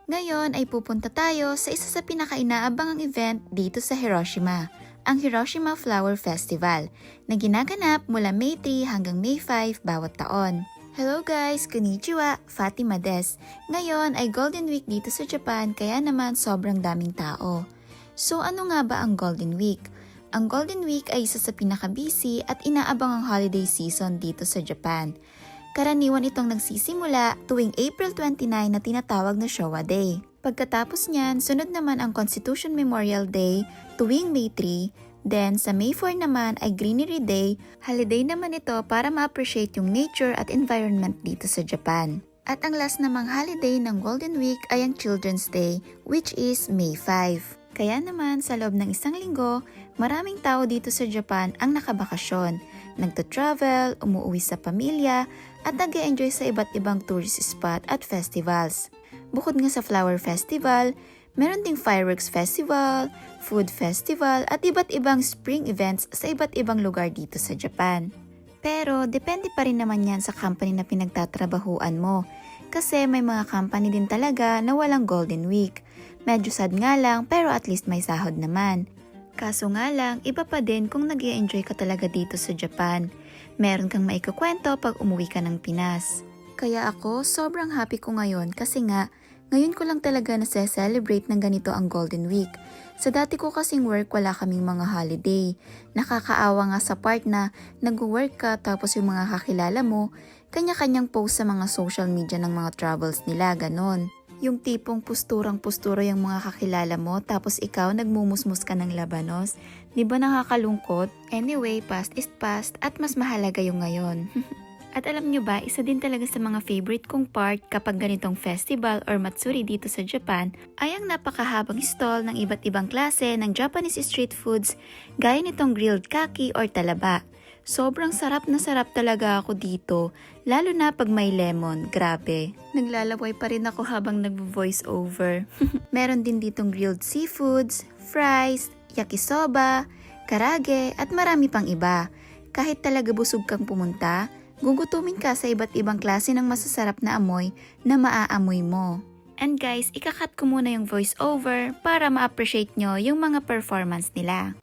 Ngayon ay pupunta tayo sa isa sa pinaka-inaabangang event dito sa Hiroshima, ang Hiroshima Flower Festival, na ginaganap mula May 3 hanggang May 5 bawat taon. Hello guys! Konnichiwa! Fatima des. Ngayon ay Golden Week dito sa Japan kaya naman sobrang daming tao. So ano nga ba ang Golden Week? Ang Golden Week ay isa sa pinaka-busy at inaabangang holiday season dito sa Japan. Karaniwan itong nagsisimula tuwing April 29 na tinatawag na Showa Day. Pagkatapos niyan, sunod naman ang Constitution Memorial Day tuwing May 3. Then sa May 4 naman ay Greenery Day. Holiday naman ito para ma-appreciate yung nature at environment dito sa Japan. At ang last namang holiday ng Golden Week ay ang Children's Day, which is May 5. Kaya naman sa loob ng isang linggo, maraming tao dito sa Japan ang nakabakasyon, nagto-travel, umuwi sa pamilya, at nag-e-enjoy sa iba't ibang tourist spot at festivals. Bukod nga sa Flower Festival, meron ding Fireworks Festival, Food Festival, at iba't ibang spring events sa iba't ibang lugar dito sa Japan. Pero depende pa rin naman yan sa company na pinagtatrabahuan mo, kasi may mga company din talaga na walang Golden Week. Medyo sad nga lang pero at least may sahod naman. Kaso nga lang, iba pa din kung nag-i-enjoy ka talaga dito sa Japan. Meron kang maikukwento pag umuwi ka ng Pinas. Kaya ako, sobrang happy ko ngayon kasi nga, ngayon ko lang talaga nasa-celebrate ng ganito ang Golden Week. Sa dati ko kasing work, wala kaming mga holiday. Nakakaawa nga sa part na nag-work ka tapos yung mga kakilala mo, kanya-kanyang post sa mga social media ng mga travels nila, ganon. Yung tipong pusturang-pusturo yung mga kakilala mo tapos ikaw nagmumusmus ka ng labanos. Di ba nakakalungkot? Anyway, past is past at mas mahalaga yung ngayon. At alam nyo ba, isa din talaga sa mga favorite kong part kapag ganitong festival or matsuri dito sa Japan ay ang napakahabang stall ng iba't ibang klase ng Japanese street foods gaya nitong grilled kaki or talaba. Sobrang sarap na sarap talaga ako dito, lalo na pag may lemon, grabe. Naglalaway pa rin ako habang nag-voice over. Meron din ditong grilled seafoods, fries, yakisoba, karage at marami pang iba. Kahit talaga busog kang pumunta, gugutumin ka sa iba't ibang klase ng masasarap na amoy na maaamoy mo. And guys, ikakat ko muna yung voice over para ma-appreciate nyo yung mga performance nila.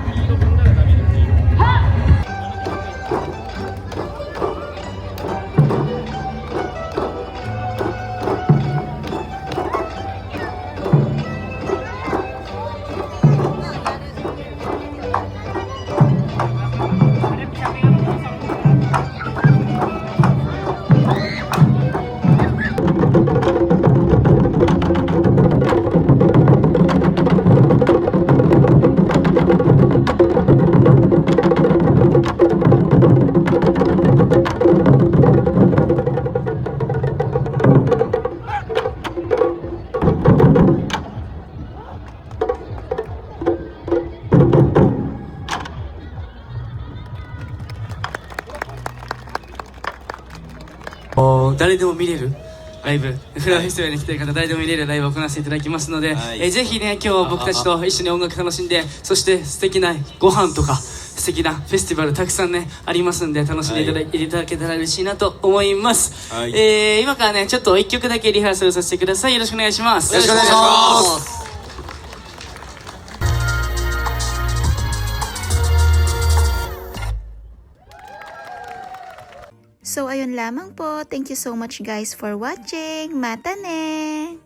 誰でも見れるライブフラワーフェスティバルに来ている方誰でも見れるライブを行わせていただきますので、ぜひね今日僕たちと一緒に音楽楽しんでそして素敵なご飯とか素敵なフェスティバルたくさんねありますんで楽しんでいただけたら嬉しいなと思います、今からねちょっと1曲だけリハーサルさせてください。よろしくお願いします。よろしくお願いします。So ayun lamang po, thank you so much guys for watching. Mata ne!